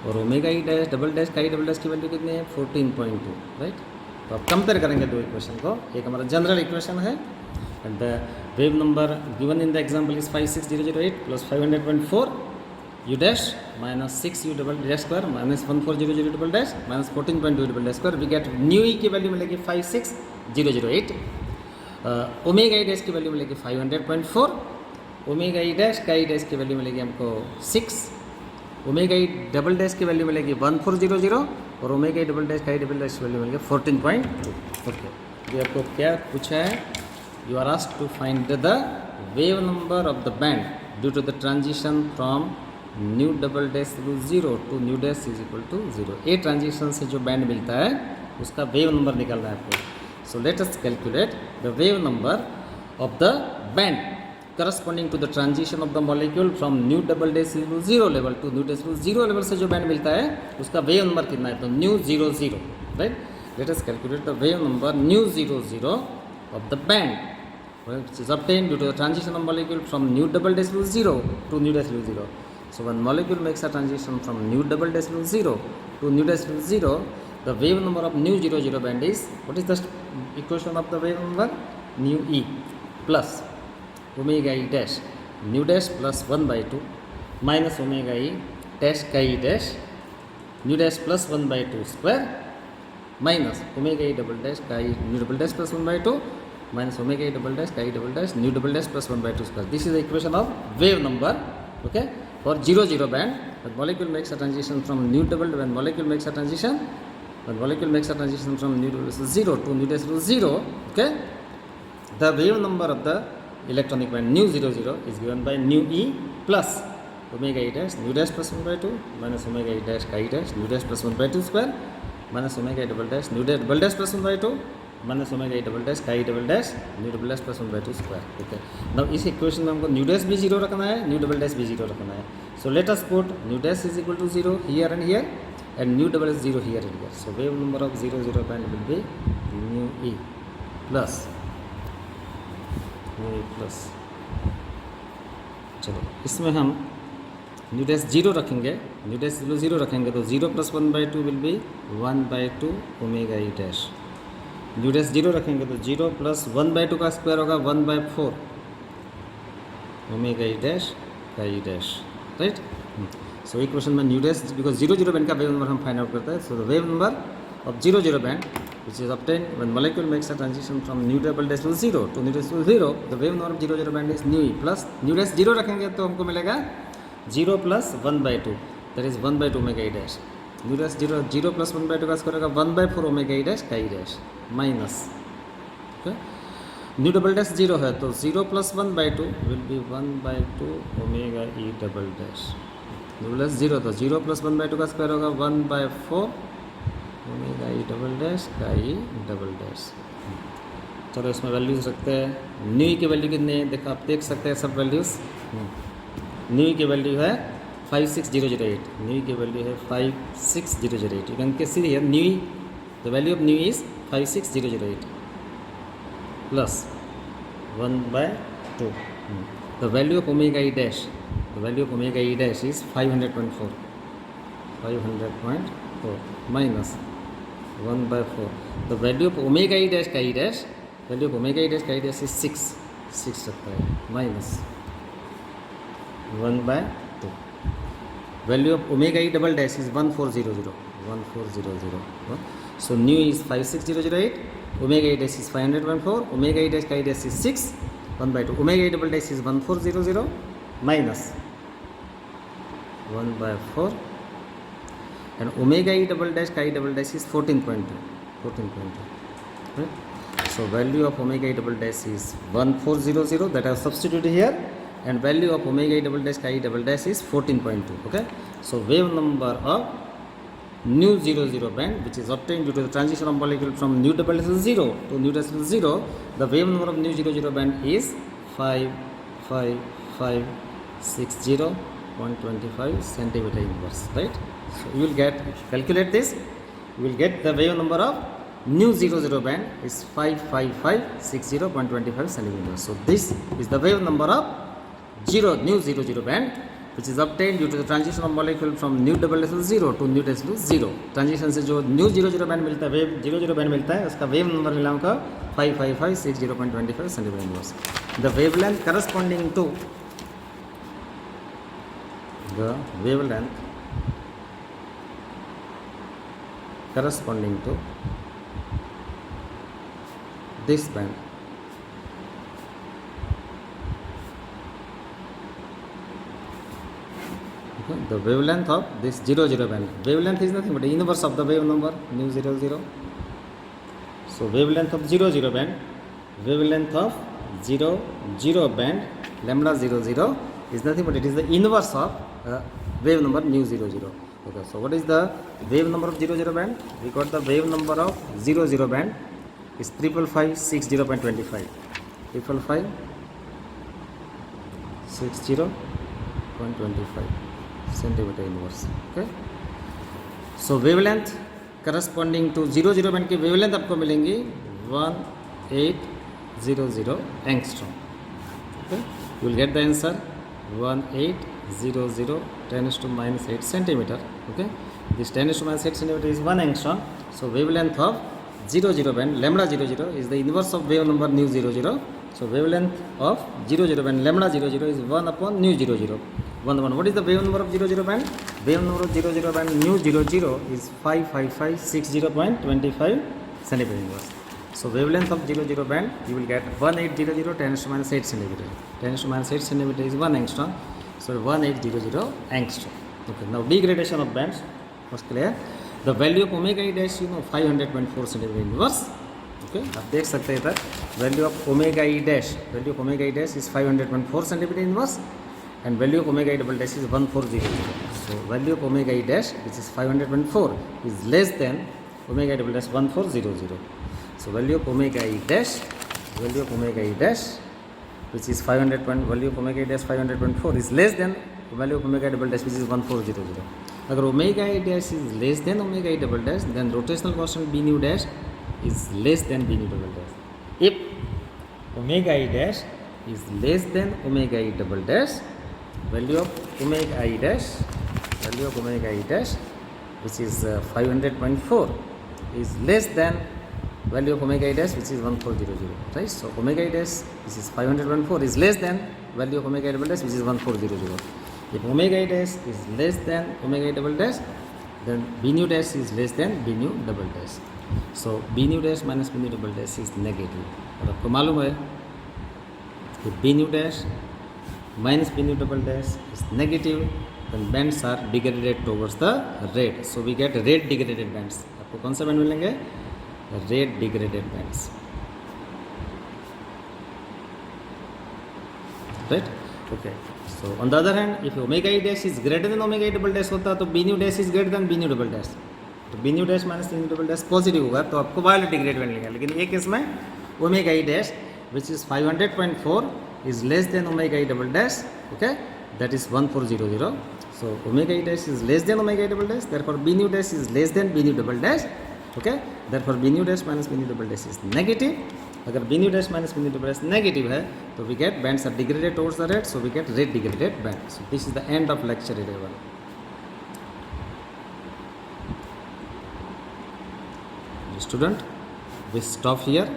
और omega e dash double dash काई डबल डैश की वैल्यू कितनी है? 14.2, राइट? तो आप कंपेयर करेंगे दो इक्वेशन को. एक हमारा जनरल इक्वेशन है and the wave number given in the example is 56008 plus 500.4 u dash minus 6 u double dash square minus 1400 double dash minus 14.2 double dash square. We get nu e की value मिलेगी 56008. Omega e dash की value मिलेगी 500.4. Omega e dash का e dash की value मिलेगी हमको 6. Omega e double dash की value मिलेगी 1400 और ओमेगा ई डबल डैश का ई डबल डैश की वैल्यू मिलेगी 14.2. ओके, ये आपको क्या पूछा है? You are asked to find the wave number of the band due to the transition from nu double dash to 0 to nu dash is equal to 0. A transition से जो band मिलता है उसका वेव नंबर निकालना है आपको. So let us calculate the wave number of the band corresponding to the transition of the molecule from nu double dash to 0 level to nu dash to 0 level से जो band मिलता है उसका wave number कितना है? तो new 00, right? Let us calculate the wave number nu 00 of the band, which is obtained due to the transition of molecule from nu double dash 0 to nu dash 0. So when molecule makes a transition from nu double dash 0 to nu dash 0, the wave number of nu 00 band is, what is the equation of the wave number? Nu e plus omega e dash nu dash plus 1 by 2 minus omega e dash chi dash nu dash plus 1 by 2 square minus omega e double dash chi nu double dash plus 1 by 2 minus omega e double dash chi double dash nu double dash plus 1 by 2 square. This is the equation of wave number, okay, for 00 band. When molecule makes a transition from nu double, when molecule makes a transition from nu double dash 0 to nu dash 0, okay, the wave number of the electronic band nu 00 is given by nu e plus omega e dash nu dash plus 1 by 2 minus omega e dash chi dash nu dash plus 1 by 2 square minus omega e double dash nu dash double dash plus 1 by 2 minus omega e double dash chi double dash nu double dash plus 1 by 2 square. Okay, now इस equation में हमको nu dash भी 0 रखना है, nu double dash भी 0 रखना है. So let us put nu dash is equal to 0 here and here, and nu double dash 0 here and here. So wave number of 00 band will be nu e plus चलो इसमें हम nu dash 0 रखेंगे, nu dash 0 रखेंगे तो 0 plus 1 by 2 will be 1 by 2 omega e dash. nu dash 0 रखेंगे तो 0 plus 1 by 2 का square होगा 1 by 4 omega e dash chi e dash, right? So equation में nu dash, because 00 band का wave number हम find out करते हैं. So the wave number of 00 band which is obtained when molecule makes a transition from nu double dash 0 to nu dash 0, the wave number of 00 band is nu e plus nu dash 0 रखेंगे तो हमको मिलेगा 0 plus 1 by 2, that is 1 by 2 omega e dash. nu dash 0 plus 1 by 2 का square होगा 1 by 4 omega e dash chi dash minus, okay, nu double dash 0 है तो 0 plus 1 by 2 will be 1 by 2 omega e double dash. nu double dash 0 तो 0 plus 1 by 2 का square होगा 1 by 4 omega e double dash का ई double dash. चलो इसमें values रखते हैं. न्यू की वैल्यू कितनी है देखो, आप देख सकते हैं सब वैल्यूज़. न्यू की वैल्यू है 56008, न्यू की वैल्यू है 56008. You can see here new, the value of new is 56008 plus 1 by 2. The value of omega e dash, the value of omega e dash is 500.4 minus 1 by 4. The value of omega e dash chi dash, value of omega e dash chi dash is 6 रखता है minus 1 by 2. Value of omega e double dash is 1400. So nu is 56008, omega e dash is 500.4, omega e dash chi dash is 6, 1 by 2. Omega e double dash is 1400 minus 1 by 4. And omega e double dash chi double dash is 14.2. Right? So value of omega e double dash is 1400, that I have substituted here, and value of omega e double dash chi double dash is 14.2. Okay, so wave number of nu 00 band which is obtained due to the transition of molecule from nu double dash 0 to nu dash 0, the wave number of nu 00 band is 55560.25 centimeter inverse, right? So you will get, calculate this, you will get the wave number of nu 00 band is 55560.25 centimeters. So this is the wave number of nu 00 band which is obtained due to the transition of molecule from nu double dash 0 to nu dash 0. Transition से जो nu 00 band मिलता है, wave 00 band मिलता है, उसका wave number मिला हमको 55560.25 centimetre inverse. The wavelength corresponding to the wavelength corresponding to this band, okay, the wavelength of this 00 band. Wavelength is nothing but the inverse of the wave number nu 00. So wavelength of 00 band, wavelength of 00 band lambda 00 is nothing but it is the inverse of wave number nu 00. Okay, so what is the wave number of 00 band? We got the wave number of 00 band is 55560.25. 55560.25 centimeter inverse. Okay, so wavelength corresponding to 0 band की wavelength आपको मिलेंगी 1800 angstrom. Okay, you will get the answer 1800 10⁻⁸ centimeter. Okay, this 10⁻⁸ centimeter is 1 angstrom. So wavelength of 00 band lambda 00 is the inverse of wave number nu 00. So wavelength of 00 band lambda 00 is 1 upon nu 00. 1. What is the wave number of 00 band? Wave number of 00 band nu 00 is 55560.25 centimeter inverse. So wavelength of 00 band you will get 1800 10⁻⁸ centimeter. 10⁻⁸ centimeter is 1 angstrom. So 1800 angstrom. Okay, now degradation of bands was clear. The value of omega e dash 500.4 centimeter inverse. Okay, आप देख सकते हैं इधर value of omega e dash is 500.4 centimeter inverse and value of omega e double dash is 1400. So value of omega e dash which is 500.4 is less than omega e double dash 1400. So value of omega e dash which is 500. Value of omega e dash 500.4 is less than value of omega e double dash which is 1400. अगर omega e dash is less than omega e double dash, then rotational constant b nu dash is less than b nu double dash. If omega e dash is less than omega e double dash, value of omega e dash which is 500.4 is less than value of omega e dash which is 1400, right? So omega e dash which is 500.4 is less than value of omega e double dash which is 1400. If omega e dash is less than omega e double dash, then b nu dash is less than b nu double dash. So b nu dash minus b nu double dash is negative. और आपको मालूम है कि b nu dash minus b nu double dash is negative, then bands are degraded towards the red. So we get red degraded bands. आपको कौन से band मिलेंगे? Red degraded bands. Right? Okay. So on the other hand, if omega e dash is greater than omega e double dash होता तो b nu dash is greater than b nu double dash. तो b nu dash minus b nu double dash positive होगा तो आपको violet degrade band मिलेगा. लेकिन ये case में omega e dash which is 500.4 is less than omega e double dash. Okay, that is 1400. So omega e dash is less than omega e double dash. Therefore b nu dash is less than b nu double dash. Okay, therefore b nu dash minus b nu double dash is negative. अगर b nu dash minus b nu double dash negative है तो we get bands are degraded towards the red, so we get red degraded band. So this is the end of lecture 11. Student, we stop here.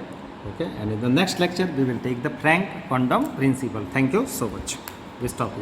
Okay, and in the next lecture we will take the Frank quantum principle. Thank you so much. We stop here.